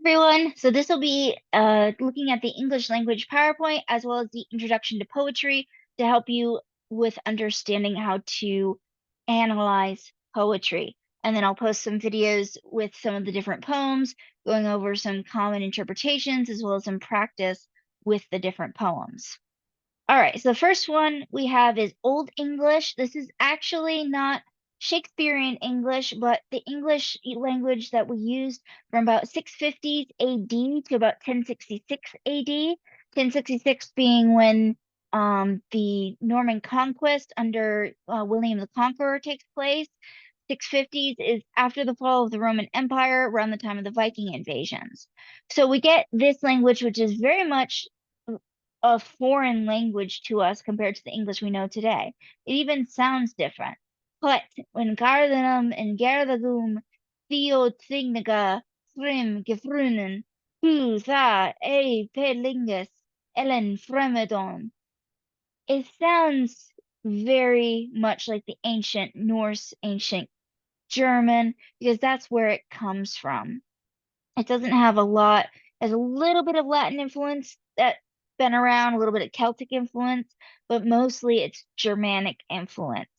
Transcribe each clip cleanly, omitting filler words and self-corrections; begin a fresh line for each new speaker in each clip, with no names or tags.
Everyone. So this will be looking at the English language PowerPoint as well as the introduction to poetry to help you with understanding how to analyze poetry. And then I'll post some videos with some of the different poems, going over some common interpretations as well as some practice with the different poems. All right, so the first one we have is Old English. This is actually not Shakespearean English, but the English language that we used from about 650 AD to about 1066 AD. 1066 being when the Norman conquest under William the Conqueror takes place. 650s is after the fall of the Roman Empire, around the time of the Viking invasions. So we get this language, which is very much a foreign language to us compared to the English we know today. It even sounds different. But when Gardenum and Gerdagum Theo Tignaga Frim Gefrunen Hu Tha E Pelingus Ellen Fremedon. It sounds very much like the ancient Norse, ancient German, because that's where it comes from. It doesn't have a lot, has a little bit of Latin influence that's been around, a little bit of Celtic influence, but mostly it's Germanic influence.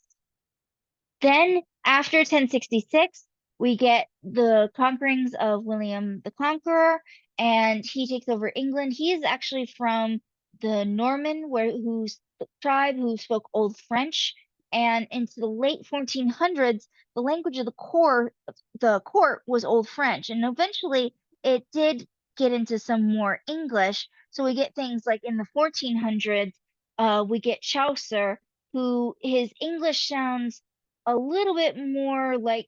Then after 1066, we get the conquerings of William the Conqueror, and he takes over England. He is actually from the Norman, whose tribe who spoke Old French, and into the late 1400s, the language of the court was Old French, and eventually it did get into some more English. So we get things like in the 1400s, we get Chaucer, who his English sounds a little bit more like,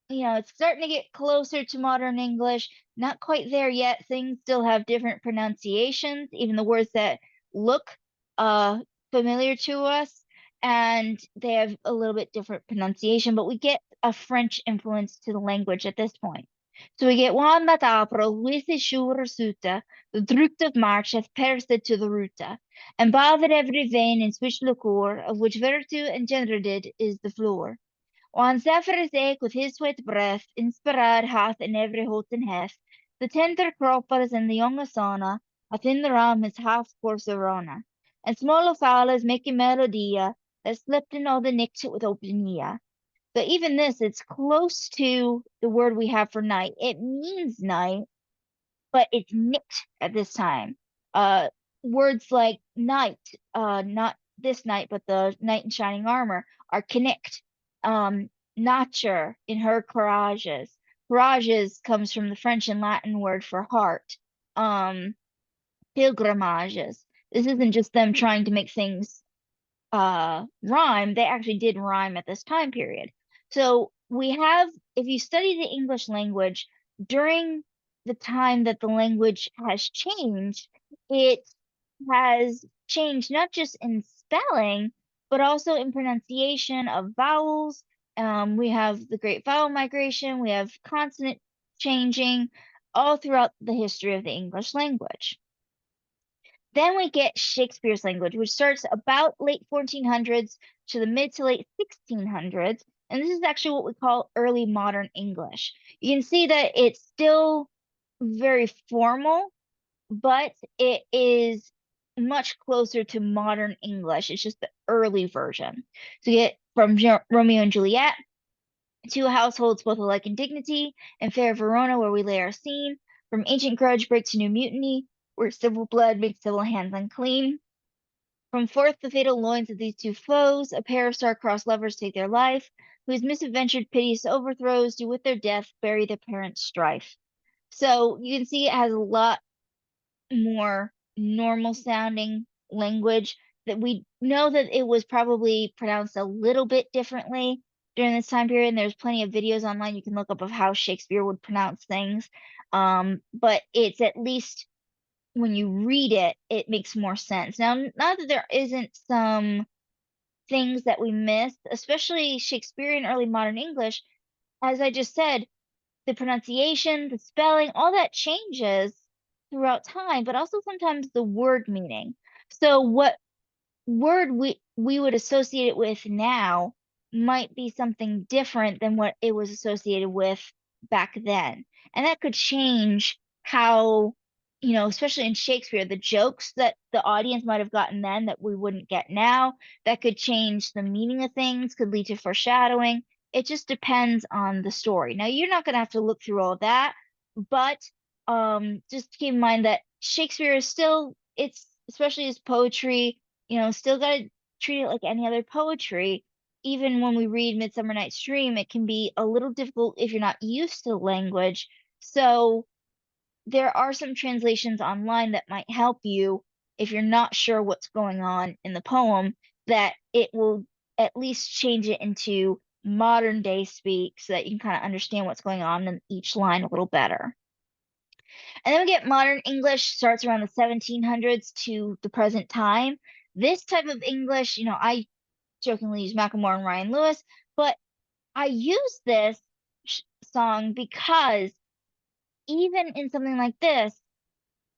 it's starting to get closer to modern English. Not quite there yet. Things still have different pronunciations, even the words that look uh familiar to us, and they have a little bit different pronunciation, but we get a French influence to the language at this point. So we get one that April, with the sure suta, the drukt of March hath pierced to the ruta, and bathed every vein in switch liquor, of which virtue engendered is the floor. On Zephyr's ache with his sweet breath, inspired hath in every holten heth, the tender croppers and the young Asana, hath in the ram his half course arona, and small fowlers making melodia, that slept in all the nicks with open ear. But even this, it's close to the word we have for night. It means night, but it's nicked at this time. Uh, Words like night, not this night, but the knight in shining armor, are connect. Nature in her courages. Courages comes from the French and Latin word for heart. Um, Pilgrimages. This isn't just them trying to make things rhyme. They actually did rhyme at this time period. So we have, if you study the English language during the time that the language has changed, it has changed not just in spelling, but also in pronunciation of vowels. We have the Great Vowel Migration, we have consonant changing all throughout the history of the English language. Then we get Shakespeare's language, which starts about late 1400s to the mid to late 1600s. And this is actually what we call early modern English. You can see that it's still very formal, but it is much closer to modern English. It's just the early version. So you get from Romeo and Juliet, two households both alike in dignity, and fair Verona, where we lay our scene, from ancient grudge break to new mutiny, where civil blood makes civil hands unclean. From forth the fatal loins of these two foes, a pair of star-crossed lovers take their life, whose misadventured piteous overthrows do with their death bury their parents' strife. So you can see it has a lot more normal sounding language, that we know that it was probably pronounced a little bit differently during this time period. And there's plenty of videos online you can look up of how Shakespeare would pronounce things. But it's at least when you read it, it makes more sense. Now, not that there isn't some things that we missed, especially Shakespearean early modern English. As I just said, the pronunciation, the spelling, all that changes throughout time, but also sometimes the word meaning. So what word we would associate it with now might be something different than what it was associated with back then. And that could change how, you know, especially in Shakespeare, the jokes that the audience might have gotten then that we wouldn't get now, that could change the meaning of things, could lead to foreshadowing. It just depends on the story. Now, you're not going to have to look through all that, but just keep in mind that Shakespeare is still, it's especially his poetry, you know, still got to treat it like any other poetry. Even when we read Midsummer Night's Dream, it can be a little difficult if you're not used to the language. So, there are some translations online that might help you if you're not sure what's going on in the poem, that it will at least change it into modern day speak so that you can kind of understand what's going on in each line a little better. And then we get modern English, starts around the 1700s to the present time. This type of English, you know, I jokingly use Macklemore and Ryan Lewis, but I use this song because even in something like this,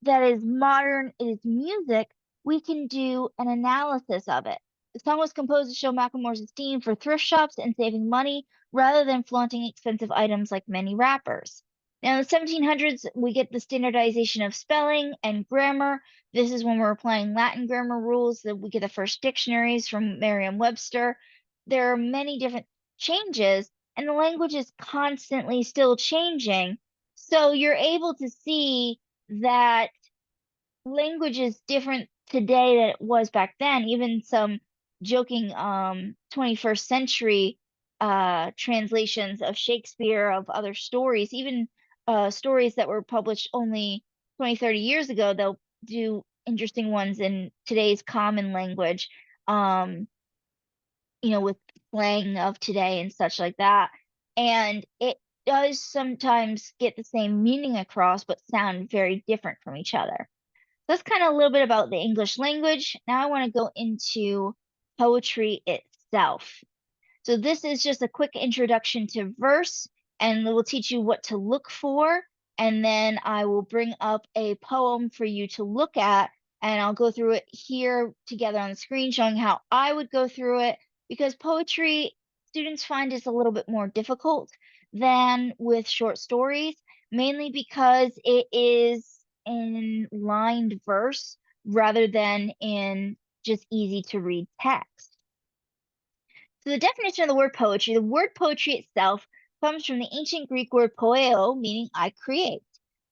that is modern, it is music, we can do an analysis of it. The song was composed to show Macklemore's esteem for thrift shops and saving money rather than flaunting expensive items like many rappers. Now, in the 1700s, we get the standardization of spelling and grammar. This is when we're applying Latin grammar rules, that we get the first dictionaries from Merriam-Webster. There are many different changes, and the language is constantly still changing. So you're able to see that language is different today than it was back then. Even some joking 21st century translations of Shakespeare, of other stories, even stories that were published only 20, 30 years ago, they'll do interesting ones in today's common language, um, you know, with slang of today and such like that. And it does sometimes get the same meaning across, but sound very different from each other. That's kind of a little bit about the English language. Now I want to go into poetry itself. So this is just a quick introduction to verse, and it will teach you what to look for. And then I will bring up a poem for you to look at, and I'll go through it here together on the screen, showing how I would go through it, because poetry, students find is a little bit more difficult than with short stories, mainly because it is in lined verse rather than in just easy to read text. So the definition of the word poetry itself comes from the ancient Greek word poeo, meaning I create.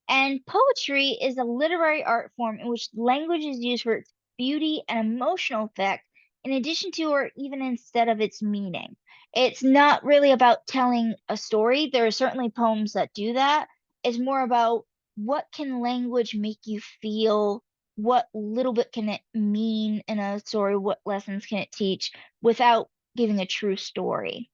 And poetry is a literary art form in which language is used for its beauty and emotional effect, in addition to or even instead of its meaning. It's not really about telling a story. There are certainly poems that do that. It's more about what can language make you feel? What little bit can it mean in a story? What lessons can it teach without giving a true story?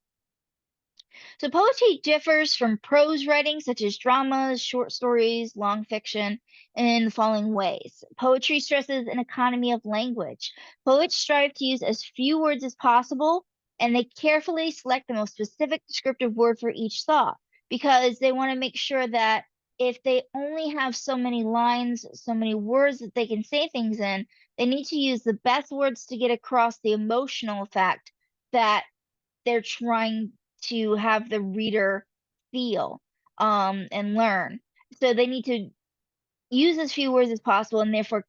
So poetry differs from prose writing, such as dramas, short stories, long fiction, in the following ways. Poetry stresses an economy of language. Poets strive to use as few words as possible, and they carefully select the most specific descriptive word for each thought, because they want to make sure that if they only have so many lines, so many words that they can say things in, they need to use the best words to get across the emotional effect that they're trying to have the reader feel and learn. So they need to use as few words as possible and therefore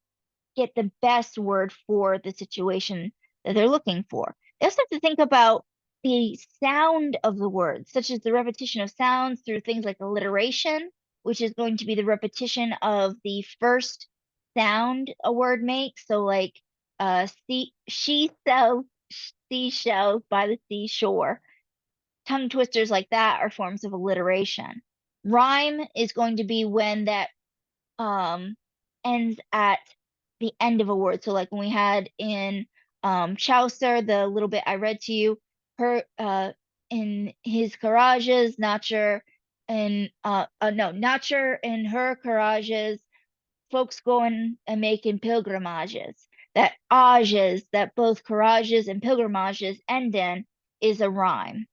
get the best word for the situation that they're looking for. They also have to think about the sound of the words, such as the repetition of sounds through things like alliteration, which is going to be the repetition of the first sound a word makes. So like she sells seashells by the seashore. Tongue twisters like that are forms of alliteration. Rhyme is going to be when that um ends at the end of a word. So like when we had in Chaucer, the little bit I read to you, her in his garages, Natcher and no, Natcher and her garages, folks going and making pilgrimages. That ages that both garages and pilgrimages end in is a rhyme.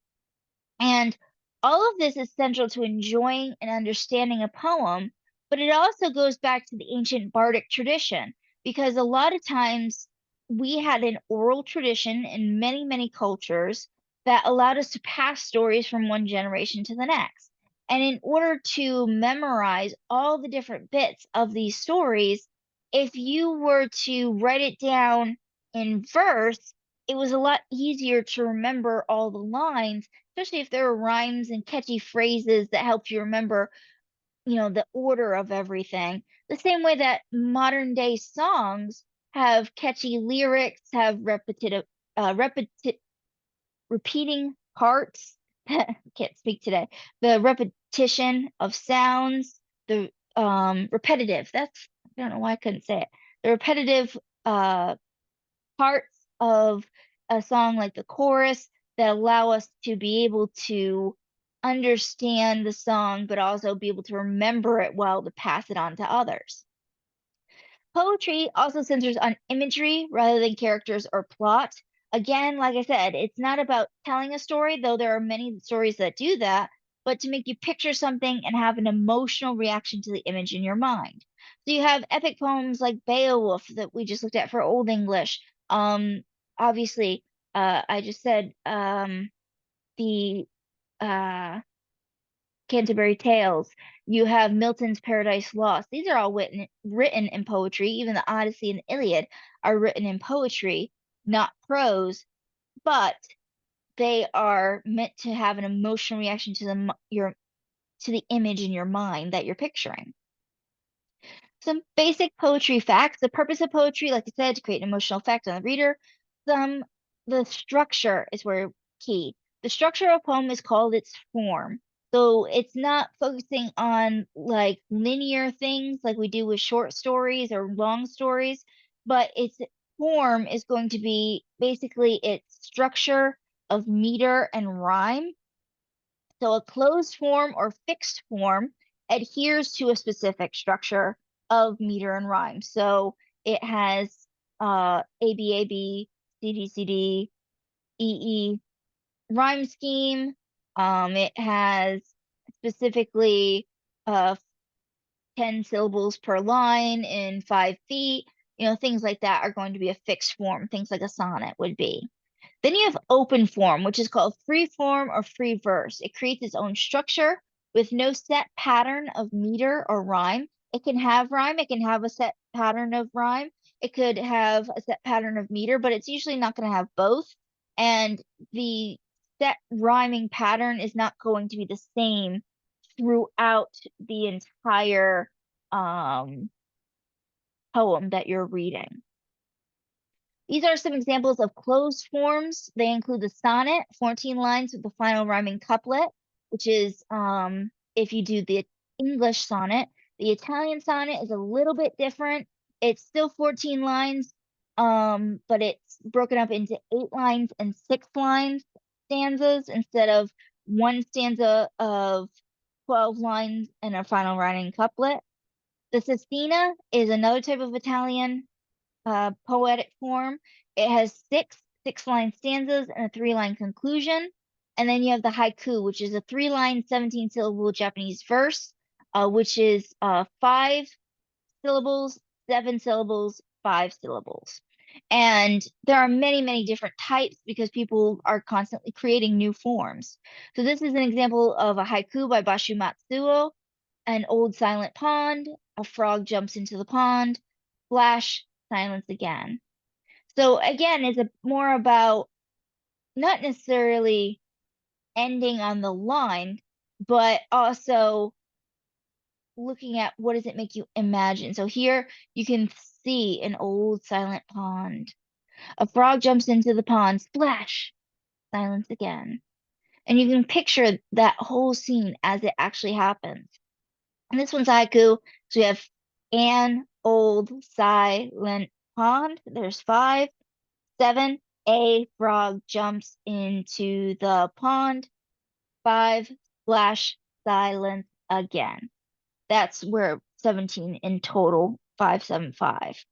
And all of this is central to enjoying and understanding a poem, but it also goes back to the ancient bardic tradition, because a lot of times we had an oral tradition in many, many cultures that allowed us to pass stories from one generation to the next. And in order to memorize all the different bits of these stories, if you were to write it down in verse, it was a lot easier to remember all the lines, especially if there were rhymes and catchy phrases that helped you remember, the order of everything. The same way that modern day songs have catchy lyrics, have repeating parts. Can't speak today. The repetition of sounds, the repetitive. I don't know why I couldn't say it. The repetitive uh parts of a song like the chorus that allow us to be able to understand the song, but also be able to remember it well to pass it on to others. Poetry also centers on imagery rather than characters or plot. Again, like I said, it's not about telling a story, though there are many stories that do that, but to make you picture something and have an emotional reaction to the image in your mind. So you have epic poems like Beowulf that we just looked at for Old English. Obviously, I just said the uh, Canterbury Tales. You have Milton's Paradise Lost. These are all written in poetry. Even the Odyssey and the Iliad are written in poetry, not prose, but they are meant to have an emotional reaction to to the image in your mind that you're picturing. Some basic poetry facts. The purpose of poetry, like I said, to create an emotional effect on the reader. The structure is where key. The structure of a poem is called its form. So it's not focusing on like linear things like we do with short stories or long stories, but its form is going to be basically its structure of meter and rhyme. So a closed form or fixed form adheres to a specific structure of meter and rhyme. So it has ABAB, CDCD, EE rhyme scheme. It has specifically 10 syllables per line in 5 feet. Things like that are going to be a fixed form, things like a sonnet would be. Then you have open form, which is called free form or free verse. It creates its own structure with no set pattern of meter or rhyme. It can have rhyme, it can have a set pattern of rhyme, it could have a set pattern of meter, but it's usually not going to have both. And the set rhyming pattern is not going to be the same throughout the entire um, poem that you're reading. These are some examples of closed forms. They include the sonnet, 14 lines with the final rhyming couplet, which is if you do the English sonnet. The Italian sonnet is a little bit different. It's still 14 lines, but it's broken up into 8 lines and 6 lines stanzas instead of one stanza of 12 lines and a final rhyming couplet. The sestina is another type of Italian poetic form. It has six-line stanzas and a 3-line conclusion. And then you have the haiku, which is a 3-line, 17-syllable Japanese verse, which is 5 syllables, 7 syllables, 5 syllables. And there are many, many different types because people are constantly creating new forms. So this is an example of a haiku by Basho Matsuo. An old silent pond, a frog jumps into the pond, splash, silence again. So again, it's more about not necessarily ending on the line, but also looking at what does it make you imagine. So here you can see an old silent pond. A frog jumps into the pond, splash, silence again. And you can picture that whole scene as it actually happens. And this one's haiku. So we have an old silent pond. There's 5. 7, a frog jumps into the pond. 5, splash, silence again. That's where 17 in total, 575.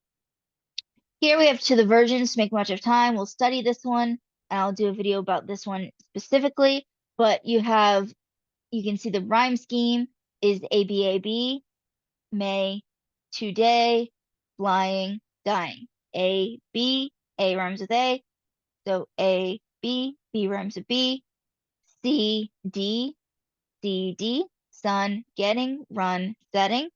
Here we have to the virgins to make much of time. We'll study this one, and I'll do a video about this one specifically. But you can see the rhyme scheme is ABAB, May, today, flying, dying. A, B, A rhymes with A. So A, B, B rhymes with B. C, D, C, D. sun, getting, run, setting,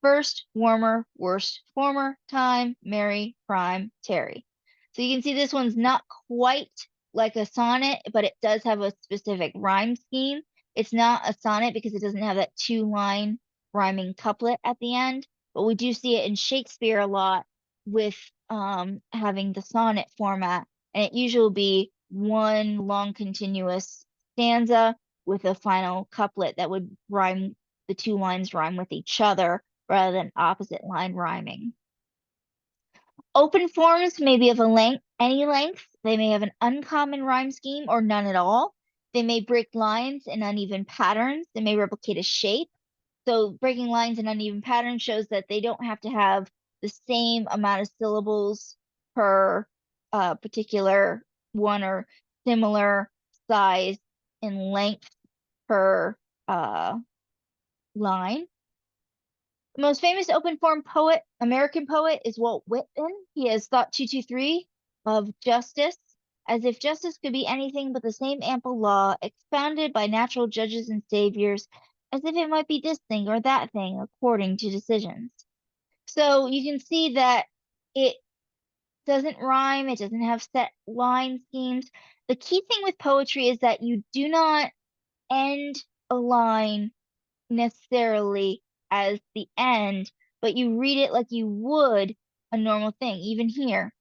first, warmer, worst, former, time, merry, prime, Terry. So you can see this one's not quite like a sonnet, but it does have a specific rhyme scheme. It's not a sonnet because it doesn't have that two-line rhyming couplet at the end, but we do see it in Shakespeare a lot with having the sonnet format, and it usually will be one long continuous stanza with a final couplet that would rhyme, the two lines rhyme with each other rather than opposite line rhyming. Open forms may be of any length. They may have an uncommon rhyme scheme or none at all. They may break lines in uneven patterns. They may replicate a shape. So breaking lines in uneven patterns shows that they don't have to have the same amount of syllables per particular one, or similar size and length per line. The most famous open form poet, American poet, is Walt Whitman. He has thought 223 of justice, as if justice could be anything but the same ample law, expounded by natural judges and saviors, as if it might be this thing or that thing, according to decisions. So you can see that it doesn't rhyme, it doesn't have set line schemes. The key thing with poetry is that you do not end a line necessarily as the end, but you read it like you would a normal thing. Even here,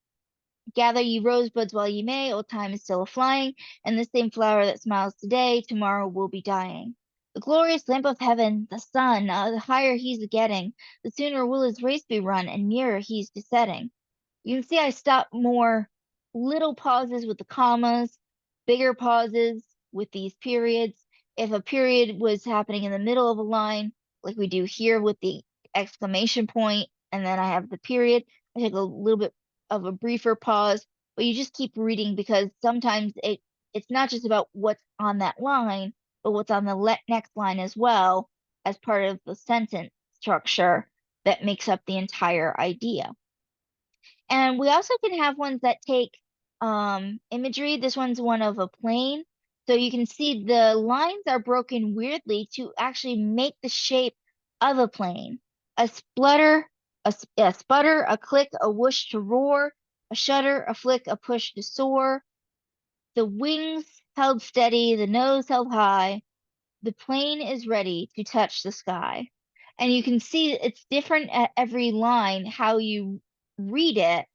gather ye rosebuds while ye may, old time is still a flying, and the same flower that smiles today, tomorrow will be dying. The glorious lamp of heaven, the sun, the higher he's a getting, the sooner will his race be run, and nearer he's to setting. You can see I stop more little pauses with the commas, bigger pauses with these periods. If a period was happening in the middle of a line, like we do here with the exclamation point, and then I have the period, I take a little bit of a briefer pause, but you just keep reading because sometimes it's not just about what's on that line, but what's on the next line as well, as part of the sentence structure that makes up the entire idea. And we also can have ones that take imagery. This one's one of a plane. So you can see the lines are broken weirdly to actually make the shape of a plane. A splutter, a sputter, a click, a whoosh to roar, a shudder, a flick, a push to soar. The wings held steady, the nose held high. The plane is ready to touch the sky. And you can see it's different at every line how you read it,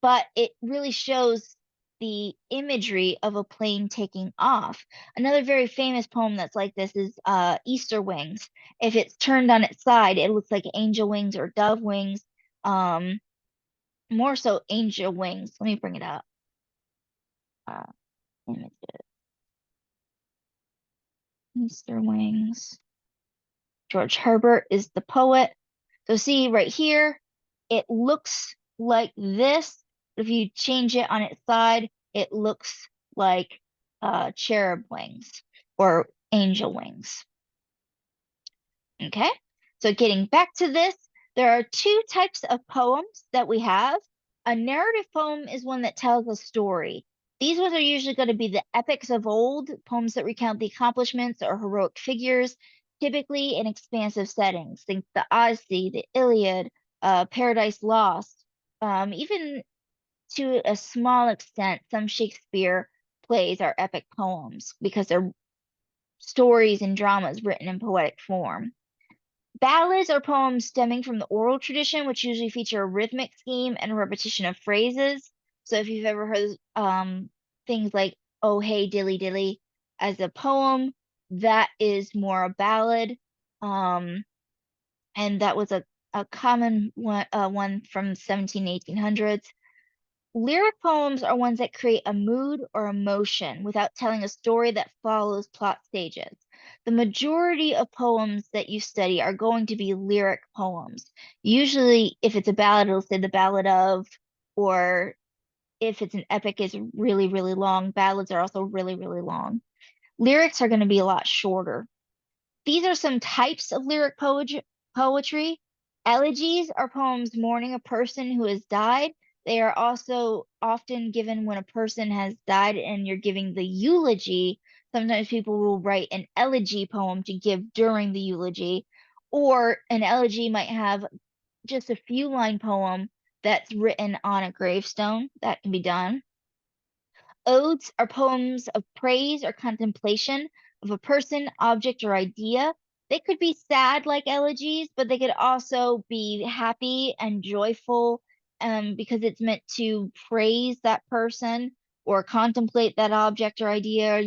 but it really shows the imagery of a plane taking off. Another very famous poem that's like this is Easter Wings. If it's turned on its side, it looks like angel wings or dove wings. More so angel wings. Let me bring it up. Images. Easter Wings. George Herbert is the poet. So see right here, it looks like this. If you change it on its side, it looks like cherub wings or angel wings. Okay, so getting back to this, there are two types of poems that we have. A narrative poem is one that tells a story. These ones are usually going to be the epics of old, poems that recount the accomplishments or heroic figures, typically in expansive settings. Think the Odyssey, the Iliad, Paradise Lost. Even to a small extent, some Shakespeare plays are epic poems because they're stories and dramas written in poetic form. Ballads are poems stemming from the oral tradition, which usually feature a rhythmic scheme and a repetition of phrases. So if you've ever heard things like "Oh Hey Dilly Dilly" as a poem, that is more a ballad. And that was a common one from 1800s. Lyric poems are ones that create a mood or emotion without telling a story that follows plot stages. The majority of poems that you study are going to be lyric poems. Usually, if it's a ballad, it'll say the ballad of, or if it's an epic, it's really, really long. Ballads are also really, really long. Lyrics are going to be a lot shorter. These are some types of lyric poetry. Elegies are poems mourning a person who has died. They are also often given when a person has died and you're giving the eulogy. Sometimes people will write an elegy poem to give during the eulogy, or an elegy might have just a few line poem that's written on a gravestone. That can be done. Odes are poems of praise or contemplation of a person, object, or idea. They could be sad like elegies, but they could also be happy and joyful, because it's meant to praise that person or contemplate that object or idea,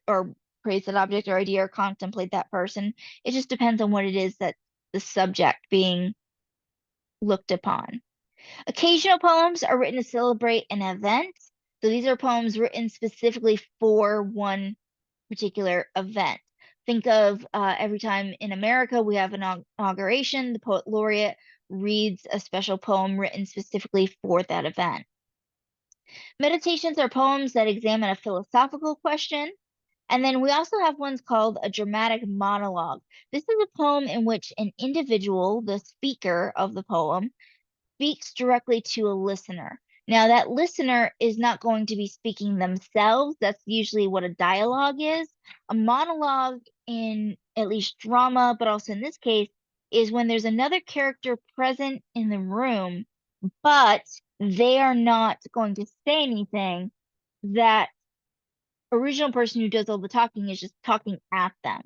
or praise that object or idea or contemplate that person. It just depends on what it is that the subject being looked upon. Occasional poems are written to celebrate an event. So these are poems written specifically for one particular event. Think of every time in America we have an inauguration, the poet laureate reads a special poem written specifically for that event. Meditations are poems that examine a philosophical question. And then we also have ones called a dramatic monologue. This is a poem in which an individual, the speaker of the poem, speaks directly to a listener. Now, that listener is not going to be speaking themselves. That's usually what a dialogue is. A monologue, in at least drama, but also in this case, is when there's another character present in the room, but they are not going to say anything. That original person who does all the talking is just talking at them.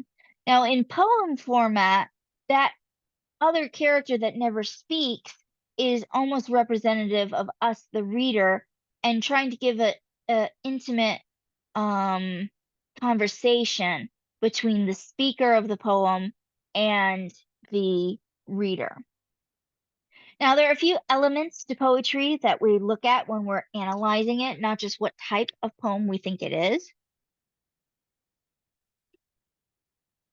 Now, in poem format, that other character that never speaks is almost representative of us, the reader, and trying to give a intimate um, conversation between the speaker of the poem and the reader. Now, there are a few elements to poetry that we look at when we're analyzing it, not just what type of poem we think it is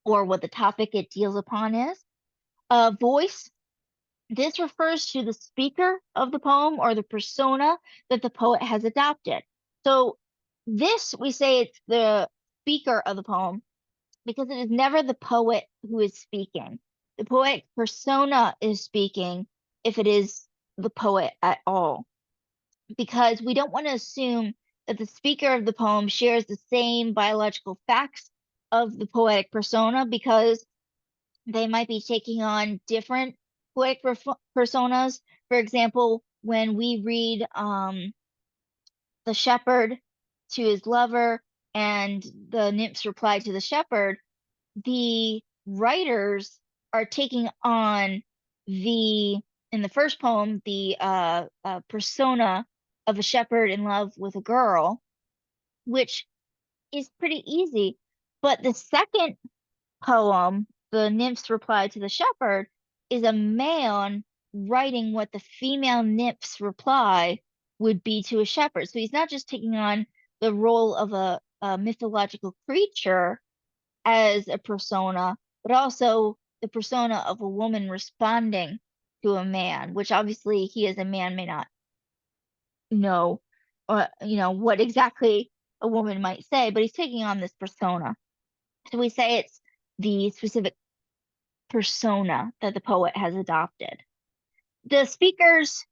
or what the topic it deals upon is. Voice. This refers to the speaker of the poem or the persona that the poet has adopted. So this, we say it's the speaker of the poem because it is never the poet who is speaking. The poetic persona is speaking if it is the poet at all, because we don't want to assume that the speaker of the poem shares the same biological facts of the poetic persona, because they might be taking on different poetic personas. For example, when we read the shepherd to his lover and the nymph's reply to the shepherd, the writers are taking on in the first poem, the persona of a shepherd in love with a girl, which is pretty easy. But the second poem, the nymph's reply to the shepherd, is a man writing what the female nymph's reply would be to a shepherd. So he's not just taking on the role of a mythological creature as a persona, but also the persona of a woman responding to a man, which obviously he as a man may not know, what exactly a woman might say, but he's taking on this persona. So we say it's the specific persona that the poet has adopted. The speaker's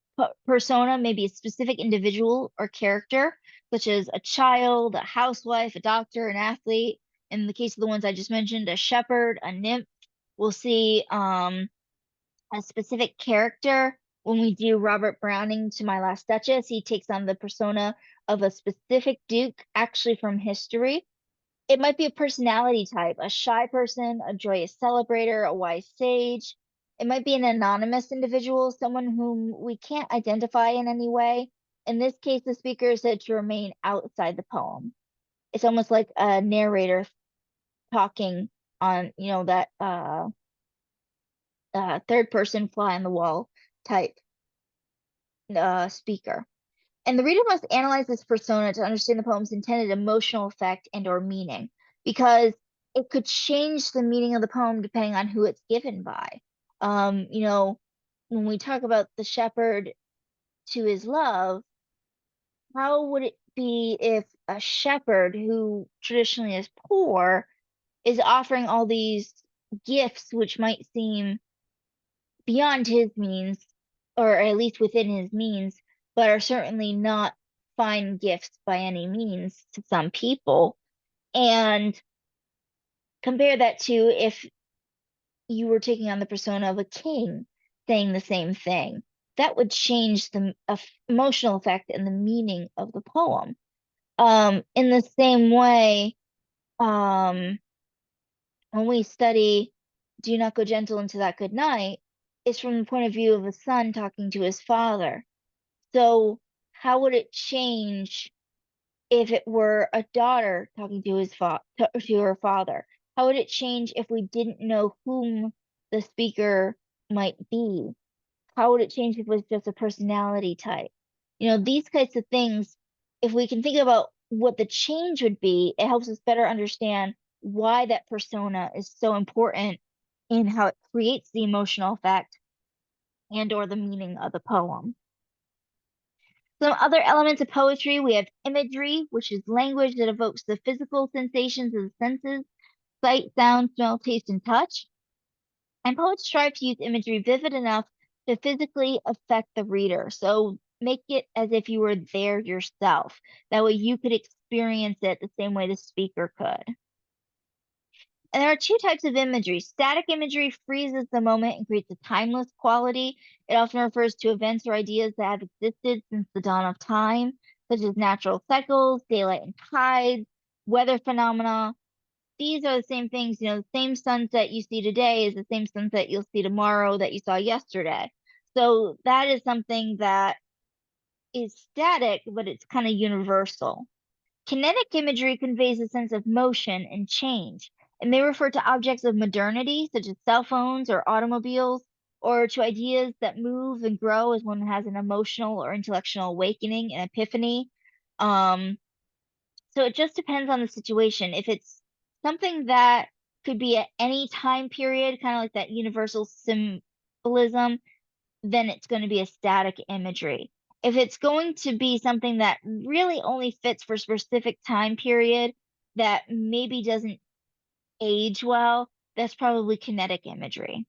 persona may be a specific individual or character, such as a child, a housewife, a doctor, an athlete. In the case of the ones I just mentioned, a shepherd, a nymph. We'll see a specific character. When we do Robert Browning to My Last Duchess, he takes on the persona of a specific duke, actually from history. It might be a personality type, a shy person, a joyous celebrator, a wise sage. It might be an anonymous individual, someone whom we can't identify in any way. In this case, the speaker is said to remain outside the poem. It's almost like a narrator talking on, that third person fly on the wall type speaker. And the reader must analyze this persona to understand the poem's intended emotional effect and or meaning, because it could change the meaning of the poem depending on who it's given by. When we talk about the shepherd to his love, how would it be if a shepherd who traditionally is poor is offering all these gifts which might seem beyond his means, or at least within his means, but are certainly not fine gifts by any means to some people? And compare that to if you were taking on the persona of a king saying the same thing. That would change the emotional effect and the meaning of the poem. In the same way, um, when we study Do Not Go Gentle into That Good Night, it's from the point of view of a son talking to his father. So, how would it change if it were a daughter talking to to her father? How would it change if we didn't know whom the speaker might be? How would it change if it was just a personality type? These types of things, if we can think about what the change would be, it helps us better understand why that persona is so important in how it creates the emotional effect and or the meaning of the poem. Some other elements of poetry, we have imagery, which is language that evokes the physical sensations of the senses, sight, sound, smell, taste, and touch. And poets strive to use imagery vivid enough to physically affect the reader. So make it as if you were there yourself. That way you could experience it the same way the speaker could. And there are two types of imagery. Static imagery freezes the moment and creates a timeless quality. It often refers to events or ideas that have existed since the dawn of time, such as natural cycles, daylight and tides, weather phenomena. These are the same things, the same sunset you see today is the same sunset you'll see tomorrow that you saw yesterday. So that is something that is static, but it's kind of universal. Kinetic imagery conveys a sense of motion and change. It may refer to objects of modernity, such as cell phones or automobiles, or to ideas that move and grow as one has an emotional or intellectual awakening and epiphany. Um, so it just depends on the situation. If it's something that could be at any time period, kind of like that universal symbolism, then it's going to be a static imagery. If it's going to be something that really only fits for a specific time period that maybe doesn't age well, that's probably kinetic imagery.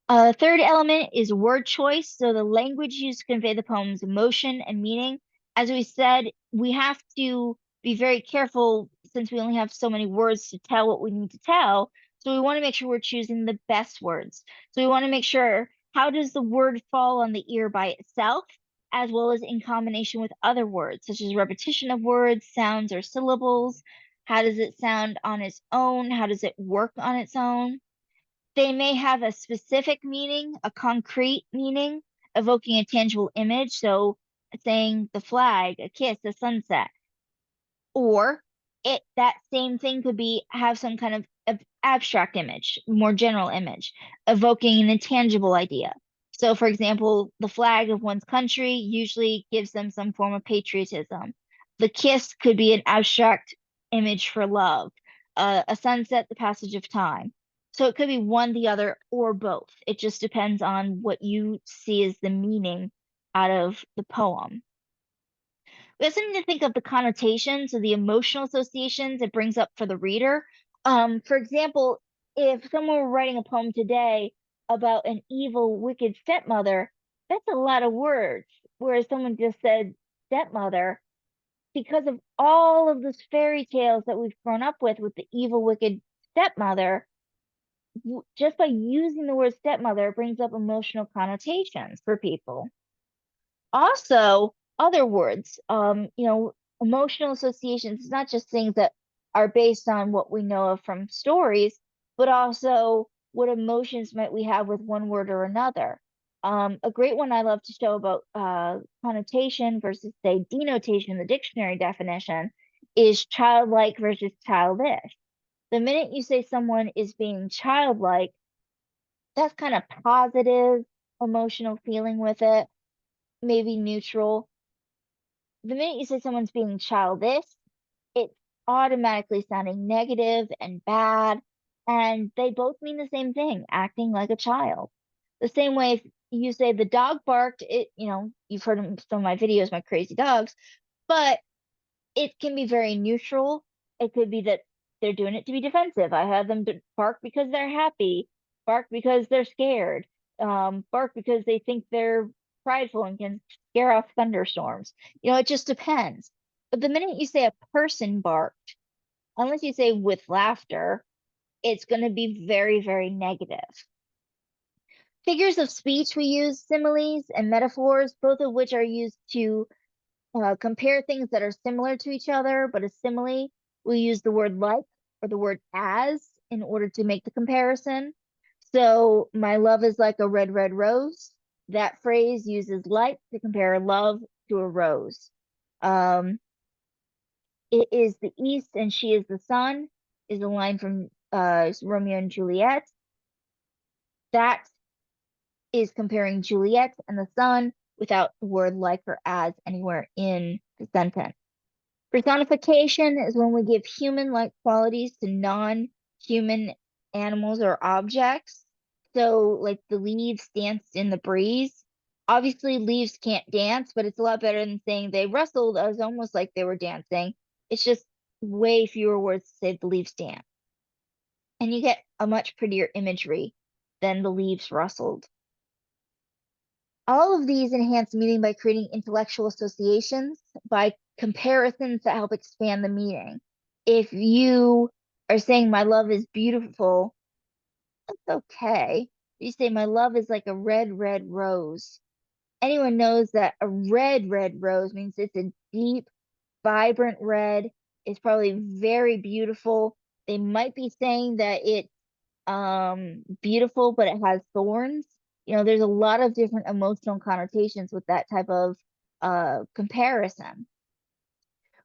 Third element is word choice. So the language used to convey the poem's emotion and meaning. As we said, we have to be very careful since we only have so many words to tell what we need to tell. So we want to make sure we're choosing the best words. So we want to make sure how does the word fall on the ear by itself, as well as in combination with other words, such as repetition of words, sounds, or syllables. How does it sound on its own? How does it work on its own? They may have a specific meaning, a concrete meaning, evoking a tangible image. So saying the flag, a kiss, a sunset. Or that same thing could be have some kind of abstract image, more general image, evoking an intangible idea. So for example, the flag of one's country usually gives them some form of patriotism. The kiss could be an abstract image for love. A sunset, the passage of time. So it could be one, the other, or both. It just depends on what you see as the meaning out of the poem. We also need to think of the connotations or the emotional associations it brings up for the reader. For example, if someone were writing a poem today about an evil, wicked stepmother, that's a lot of words. Whereas someone just said stepmother, because of all of those fairy tales that we've grown up with the evil, wicked stepmother, just by using the word stepmother, it brings up emotional connotations for people. Also, other words, emotional associations, it's not just things that are based on what we know of from stories, but also what emotions might we have with one word or another. A great one I love to show about connotation versus, say, denotation, the dictionary definition, is childlike versus childish. The minute you say someone is being childlike, that's kind of positive emotional feeling with it, maybe neutral. The minute you say someone's being childish, it's automatically sounding negative and bad, and they both mean the same thing, acting like a child. The same way if you say the dog barked, you've heard in some of my videos, my crazy dogs, but it can be very neutral. It could be that they're doing it to be defensive. I have them bark because they're happy, bark because they're scared, bark because they think they're prideful and can scare off thunderstorms. It just depends. But the minute you say a person barked, unless you say with laughter, it's going to be very, very negative. Figures of speech we use, similes and metaphors, both of which are used to compare things that are similar to each other, but a simile, we use the word like or the word as in order to make the comparison. So, my love is like a red, red rose. That phrase uses like to compare love to a rose. Um, it is the east and she is the sun is a line from Romeo and Juliet. That is comparing Juliet and the sun without the word like or as anywhere in the sentence. Personification is when we give human-like qualities to non-human animals or objects. So, like the leaves danced in the breeze. Obviously, leaves can't dance, but it's a lot better than saying they rustled. It was almost like they were dancing. It's just way fewer words to say the leaves dance. And you get a much prettier imagery than the leaves rustled. All of these enhance meaning by creating intellectual associations, by comparisons that help expand the meaning. If you are saying my love is beautiful, that's okay. You say my love is like a red, red rose. Anyone knows that a red, red rose means it's a deep, vibrant red. It's probably very beautiful. They might be saying that it's beautiful, but it has thorns. There's a lot of different emotional connotations with that type of comparison.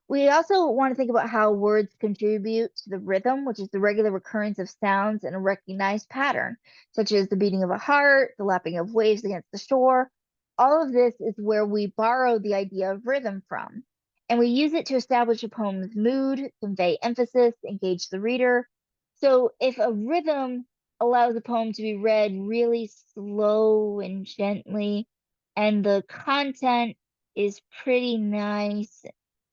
We also want to think about how words contribute to the rhythm, which is the regular recurrence of sounds in a recognized pattern, such as the beating of a heart, the lapping of waves against the shore. All of this is where we borrow the idea of rhythm from, and we use it to establish a poem's mood, convey emphasis, engage the reader. So if a rhythm allows a poem to be read really slow and gently, and the content is pretty nice,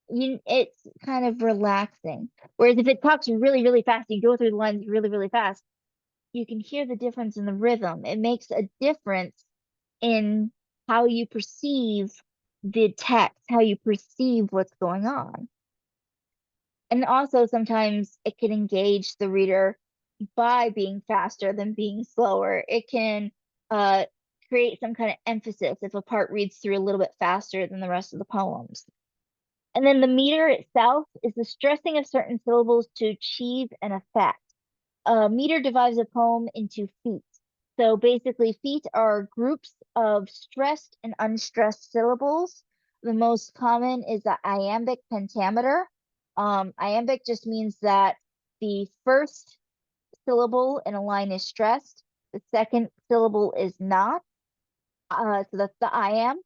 it's kind of relaxing. Whereas if it talks really, really fast, you go through the lines really, really fast, you can hear the difference in the rhythm. It makes a difference in how you perceive the text, how you perceive what's going on. And also sometimes it can engage the reader by being faster than being slower. It can uh, create some kind of emphasis if a part reads through a little bit faster than the rest of the poems. And then the meter itself is the stressing of certain syllables to achieve an effect. A meter divides a poem into feet. So basically, feet are groups of stressed and unstressed syllables. The most common is the iambic pentameter. Iambic just means that the first syllable in a line is stressed, the second syllable is not. So that's the iamb.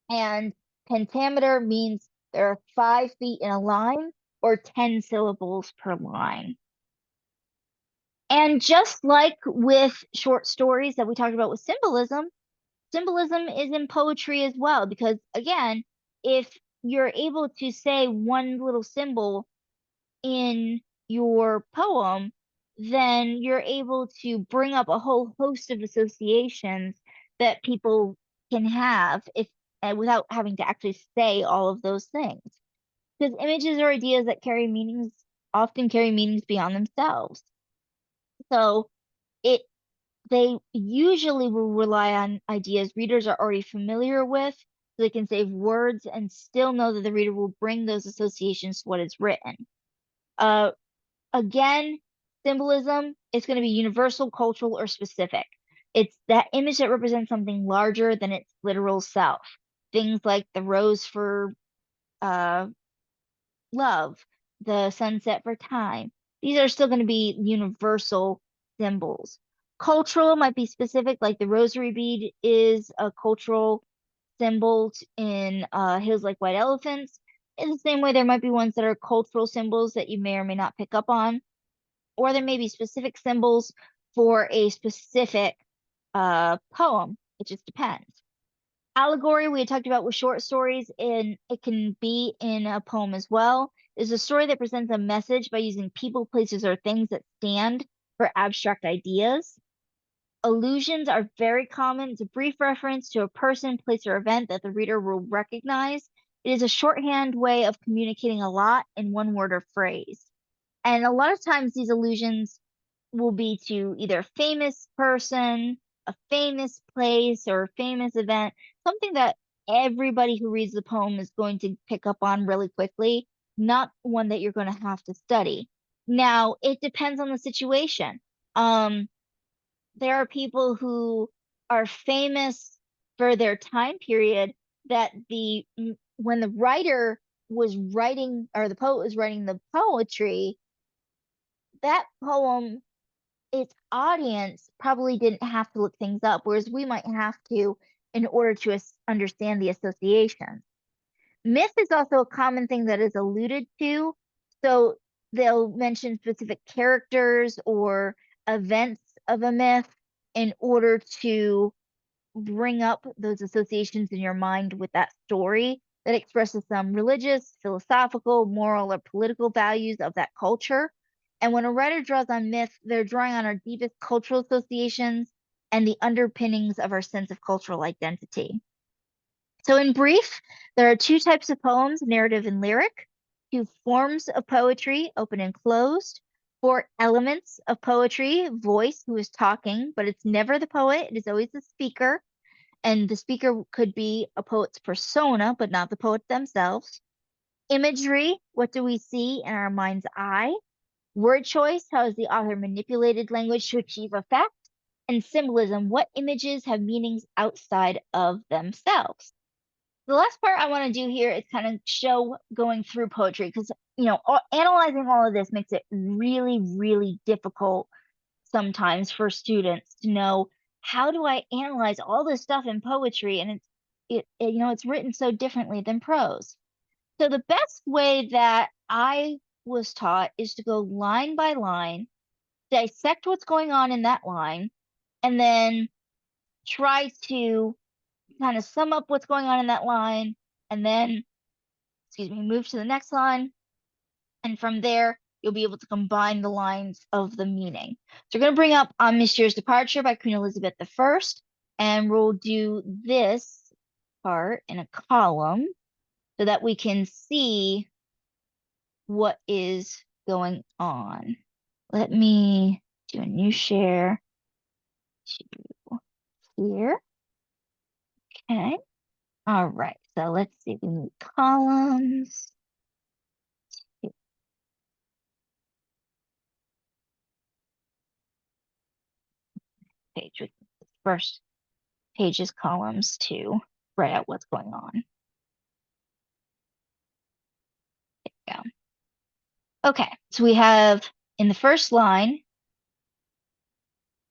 And pentameter means there are 5 feet in a line or 10 syllables per line. And just like with short stories that we talked about with symbolism, symbolism is in poetry as well. Because again, if you're able to say one little symbol in your poem, then you're able to bring up a whole host of associations that people can have if without having to actually say all of those things. Because images or ideas that carry meanings often carry meanings beyond themselves. So it they usually will rely on ideas readers are already familiar with, so they can save words and still know that the reader will bring those associations to what is written. Uh, Again, symbolism is going to be universal, cultural, or specific. It's that image that represents something larger than its literal self. Things like the rose for uh, love, the sunset for time. These are still going to be universal symbols. Cultural might be specific, like the rosary bead is a cultural symbol in Hills Like White Elephants. In the same way, there might be ones that are cultural symbols that you may or may not pick up on, or there may be specific symbols for a specific poem. It just depends. Allegory, we had talked about with short stories, and it can be in a poem as well, is a story that presents a message by using people, places, or things that stand for abstract ideas. Allusions are very common. It's a brief reference to a person, place, or event that the reader will recognize. It is a shorthand way of communicating a lot in one word or phrase. And a lot of times these allusions will be to either a famous person, a famous place, or a famous event, something that everybody who reads the poem is going to pick up on really quickly, not one that you're going to have to study. Now, it depends on the situation. Um, there are people who are famous for their time period that when the writer was writing or the poet was writing the poetry, that poem, its audience probably didn't have to look things up, whereas we might have to in order to understand the association. Myth is also a common thing that is alluded to. So they'll mention specific characters or events of a myth in order to bring up those associations in your mind with that story that expresses some religious, philosophical, moral, or political values of that culture. And when a writer draws on myth, they're drawing on our deepest cultural associations and the underpinnings of our sense of cultural identity. So, in brief, there are two types of poems, narrative and lyric, two forms of poetry, open and closed, four elements of poetry, voice, who is talking, but it's never the poet, it is always the speaker. And the speaker could be a poet's persona, but not the poet themselves. Imagery, what do we see in our mind's eye? Word choice, how has the author manipulated language to achieve effect? And symbolism, what images have meanings outside of themselves? The last part I want to do here is kind of show going through poetry because, analyzing all of this makes it really, really difficult sometimes for students to know how do I analyze all this stuff in poetry and it's written so differently than prose. So the best way that I was taught is to go line by line, dissect what's going on in that line, and then try to kind of sum up what's going on in that line, and then, excuse me, move to the next line. And from there, you'll be able to combine the lines of the meaning. So we're going to bring up Monsieur's Departure by Queen Elizabeth I, and we'll do this part in a column so that we can see what is going on. Let me do a new share to here. Okay. All right. So let's see. We need columns. Page. First page is columns to write out what's going on. There we go. Okay. So we have in the first line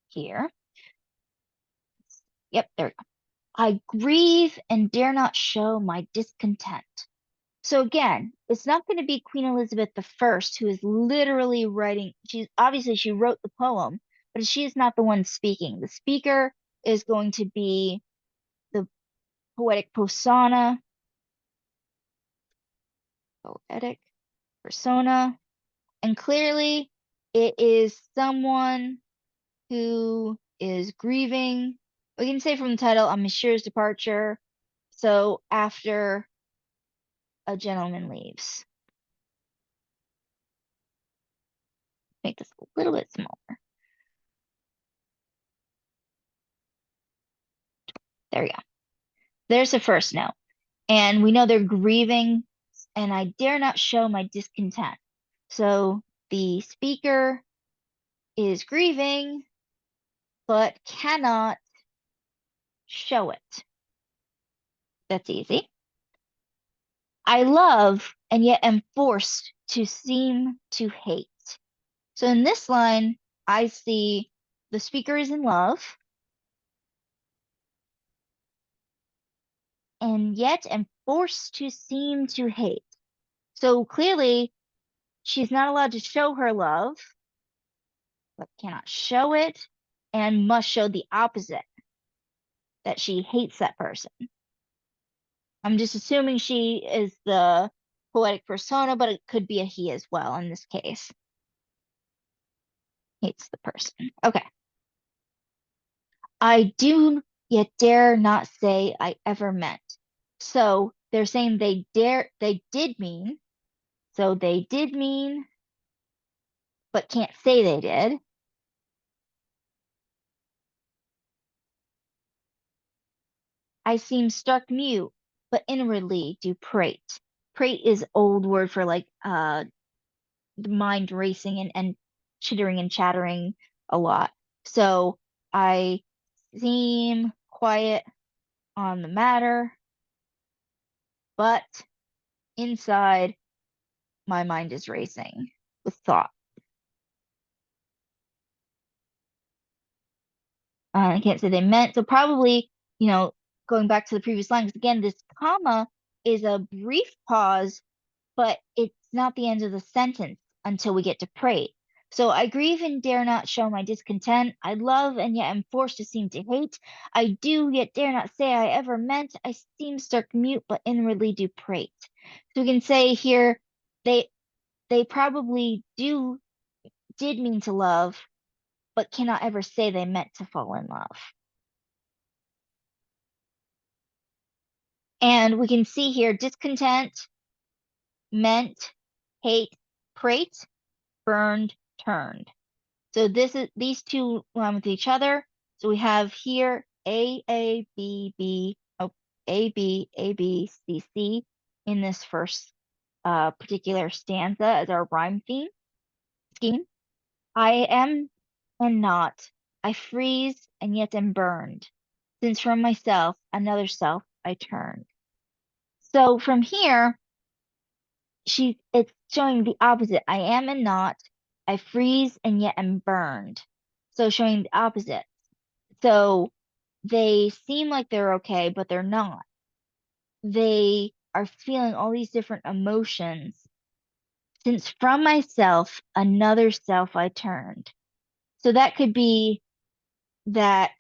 here. Yep. There we go. I grieve and dare not show my discontent. So again, it's not going to be Queen Elizabeth I who is literally writing. She wrote the poem, but she is not the one speaking. The speaker is going to be the poetic persona, and clearly it is someone who is grieving. We can say from the title on Monsieur's departure. So after a gentleman leaves. Make this a little bit smaller. There we go. There's the first note. And we know they're grieving, and I dare not show my discontent. So the speaker is grieving, but cannot show it. That's easy. I love and yet am forced to seem to hate. So in this line, I see the speaker is in love and yet am forced to seem to hate. So clearly, she's not allowed to show her love, but cannot show it and must show the opposite, that she hates that person. I'm just assuming she is the poetic persona, but it could be a he as well in this case. Hates the person. Okay. I do yet dare not say I ever meant. So they're saying they did mean, so they did mean, but can't say they did. I seem stark mute, but inwardly do prate. Prate is old word for like the mind racing and chittering and chattering a lot. So I seem quiet on the matter, but inside my mind is racing with thought. I can't say they meant. So probably, going back to the previous line, 'cause again, this comma is a brief pause, but it's not the end of the sentence until we get to pray. So I grieve and dare not show my discontent. I love and yet am forced to seem to hate. I do yet dare not say I ever meant. I seem stark mute, but inwardly do prate. So we can say here they they probably did mean to love, but cannot ever say they meant to fall in love. And we can see here discontent, meant, hate, prate, burned, turned. So these two rhyme with each other. So we have here A, B, B, oh, A, B, A, B, C, C in this first particular stanza as our rhyme scheme. I am and not. I freeze and yet am burned. Since from myself, another self I turned. So from here, it's showing the opposite. I am and not. I freeze and yet am burned. So showing the opposite. So they seem like they're okay, but they're not. They are feeling all these different emotions. Since from myself, another self I turned. So that could be that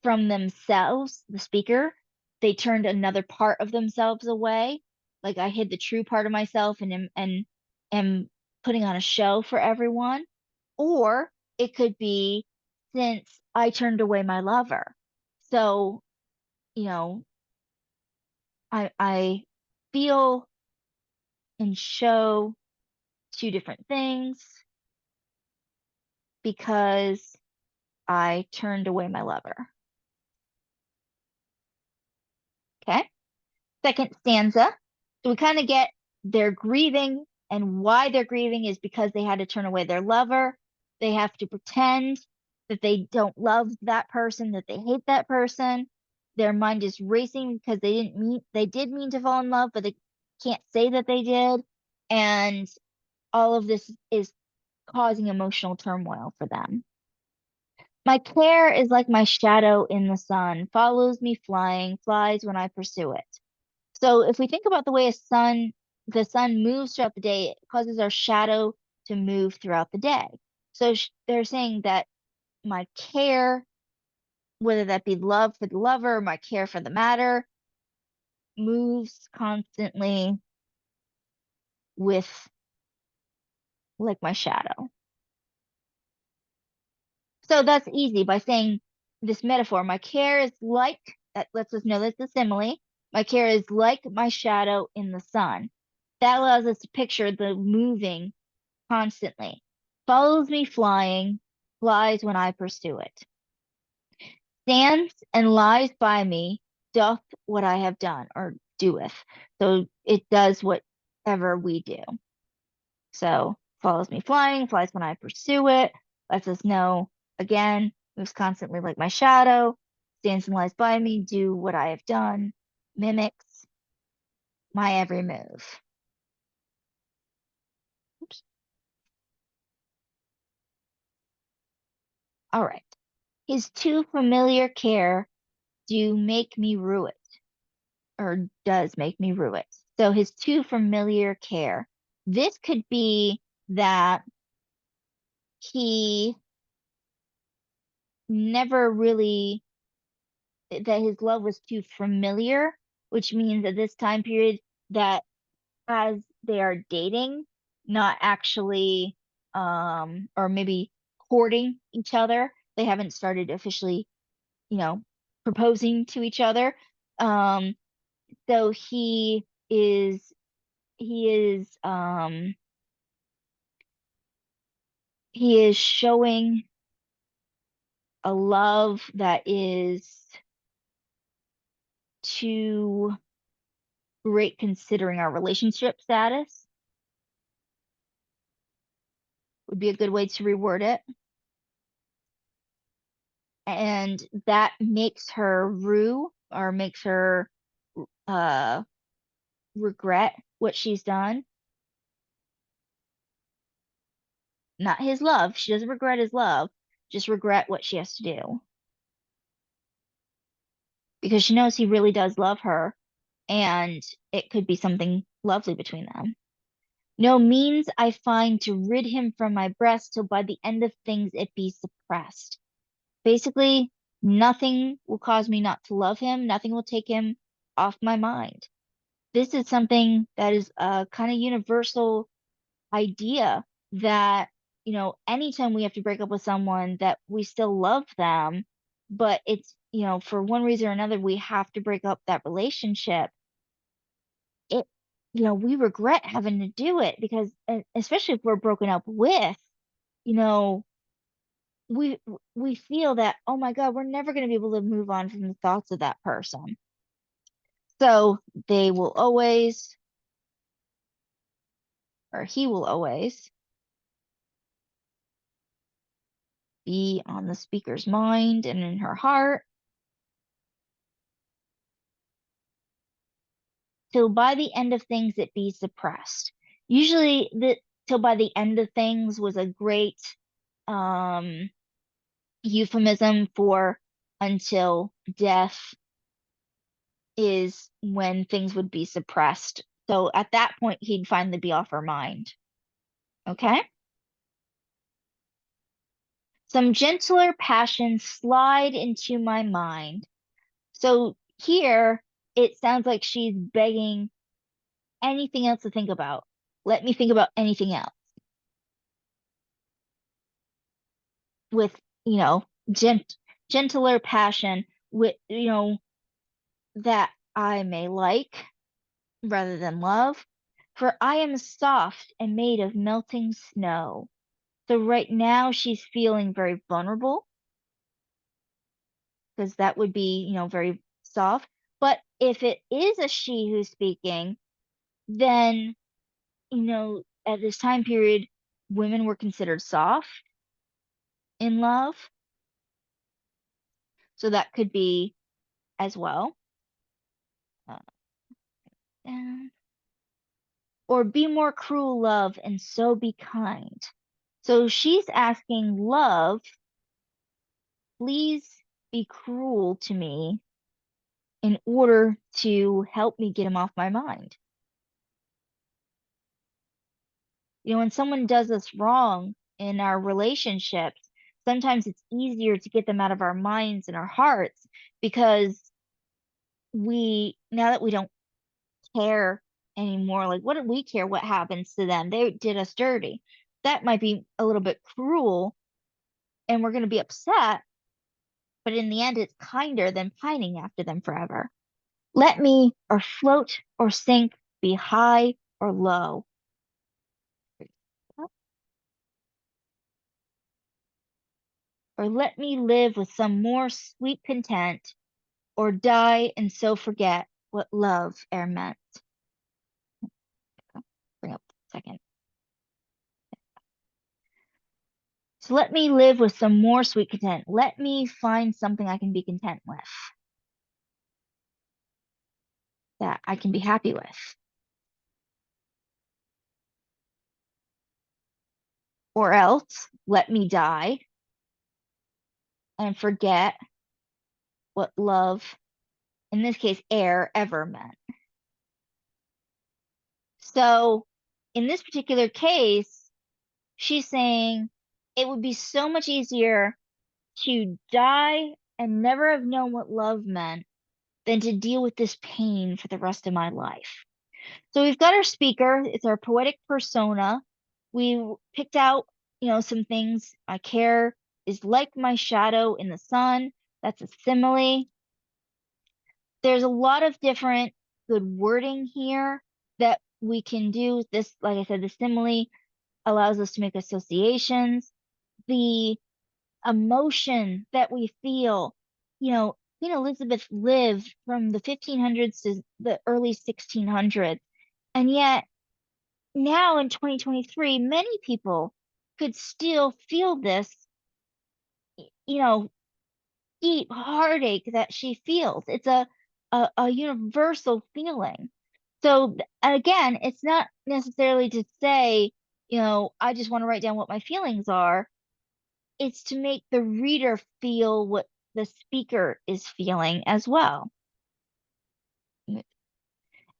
from themselves, the speaker, they turned another part of themselves away. Like I hid the true part of myself and am putting on a show for everyone. Or it could be since I turned away my lover. So, you know, I feel and show two different things because I turned away my lover. Okay. Second stanza. So we kind of get their grieving, and why they're grieving is because they had to turn away their lover. They have to pretend that they don't love that person, that they hate that person. Their mind is racing because they did mean to fall in love, but they can't say that they did. And all of this is causing emotional turmoil for them. My care is like my shadow in the sun, follows me flying, flies when I pursue it. So if we think about the way the sun moves throughout the day, it causes our shadow to move throughout the day. So they're saying that my care, whether that be love for the lover, my care for the matter, moves constantly with like my shadow. So that's easy by saying this metaphor. My care is like, that lets us know that's a simile. My care is like my shadow in the sun. That allows us to picture the moving constantly. Follows me flying, flies when I pursue it. Stands and lies by me, doth what I have done, or doeth. So it does whatever we do. So follows me flying, flies when I pursue it, lets us know again, moves constantly like my shadow, stands and lies by me, do what I have done, mimics my every move. Oops. All right. His too familiar care do make me rue it, or does make me rue it. So his too familiar care. This could be that he never really that his love was too familiar, which means at this time period that as they are dating, not actually or maybe courting each other, they haven't started officially, you know, proposing to each other. Um So he is he is showing a love that is too great considering our relationship status, would be a good way to reword it. And that makes her rue or makes her uh regret what she's done. Not his love. She doesn't regret his love, just regret what she has to do. Because she knows he really does love her and it could be something lovely between them. No means I find to rid him from my breast till by the end of things it be suppressed. Basically, nothing will cause me not to love him. Nothing will take him off my mind. This is something that is a kind of universal idea that, anytime we have to break up with someone that we still love them, but it's, for one reason or another, we have to break up that relationship. It, we regret having to do it because, especially if we're broken up with, you know, we we feel that, oh my God, we're never going to be able to move on from the thoughts of that person. So they will always, or he will always be on the speaker's mind and in her heart till by the end of things it be suppressed. Usually the till by the end of things was a great um euphemism for until death is when things would be suppressed. So at that point he'd finally be off her mind. Okay? Some gentler passions slide into my mind. So here it sounds like she's begging anything else to think about. Let me think about anything else with, you know, gentler passion with, that I may like rather than love. For I am soft and made of melting snow. So right now she's feeling very vulnerable because that would be, very soft. But if it is a she who's speaking, then, at this time period, women were considered soft in love. So that could be as well. Uh, and- or be more cruel, love, and so be kind. So she's asking love, please be cruel to me in order to help me get him off my mind. When someone does us wrong in our relationships, sometimes it's easier to get them out of our minds and our hearts because now that we don't care anymore, like what do we care what happens to them? They did us dirty. That might be a little bit cruel and we're going to be upset, but in the end, it's kinder than pining after them forever. Let me or float or sink, be high or low. Or let me live with some more sweet content, or die and so forget what love e'er meant. Bring up a second. So let me live with some more sweet content. Let me find something I can be content with, that I can be happy with. Or else let me die and forget what love, in this case, air, ever meant. So in this particular case, she's saying it would be so much easier to die and never have known what love meant than to deal with this pain for the rest of my life. So we've got our speaker, it's our poetic persona. We picked out, some things. My care is like my shadow in the sun. That's a simile. There's a lot of different good wording here that we can do. This, like I said, the simile allows us to make associations. The emotion that we feel, Queen Elizabeth lived from the 1500s to the early 1600s. And yet now in 2023, many people could still feel this, you know, deep heartache that she feels. It's a universal feeling. So again, it's not necessarily to say, I just want to write down what my feelings are. It's to make the reader feel what the speaker is feeling as well.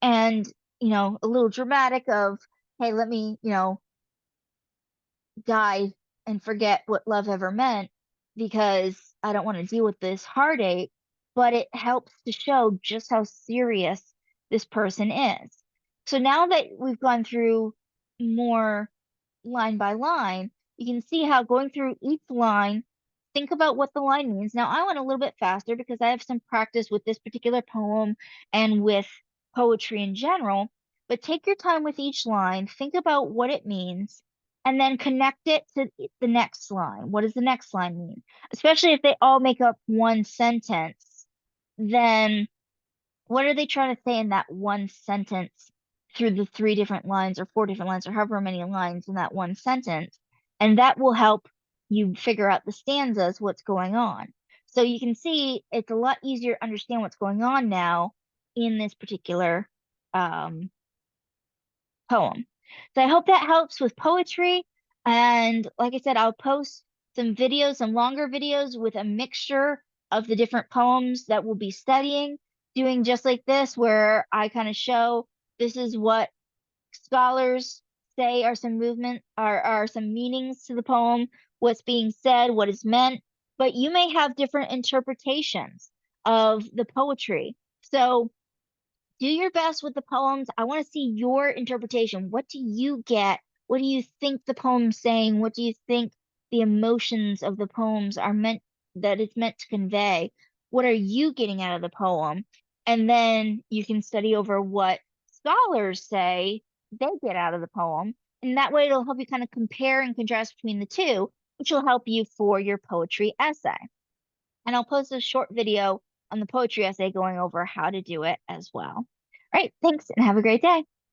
And, a little dramatic of, hey, let me, die and forget what love ever meant because I don't want to deal with this heartache, but it helps to show just how serious this person is. So now that we've gone through more line by line, you can see how going through each line, think about what the line means. Now, I went a little bit faster because I have some practice with this particular poem and with poetry in general, but take your time with each line, think about what it means, and then connect it to the next line. What does the next line mean? Especially if they all make up one sentence, then what are they trying to say in that one sentence through the three different lines or four different lines or however many lines in that one sentence? And that will help you figure out the stanzas, what's going on. So you can see it's a lot easier to understand what's going on now in this particular um, poem. So I hope that helps with poetry. And like I said, I'll post some videos, some longer videos with a mixture of the different poems that we'll be studying, doing just like this, where I kind of show this is what scholars say are some are some meanings to the poem, what's being said, what is meant, but you may have different interpretations of the poetry. So do your best with the poems. I want to see your interpretation. What do you get? What do you think the poem's saying? What do you think the emotions of the poems are that it's meant to convey? What are you getting out of the poem? And then you can study over what scholars say they get out of the poem. And that way it'll help you kind of compare and contrast between the two, which will help you for your poetry essay. And I'll post a short video on the poetry essay going over how to do it as well. All right, thanks and have a great day.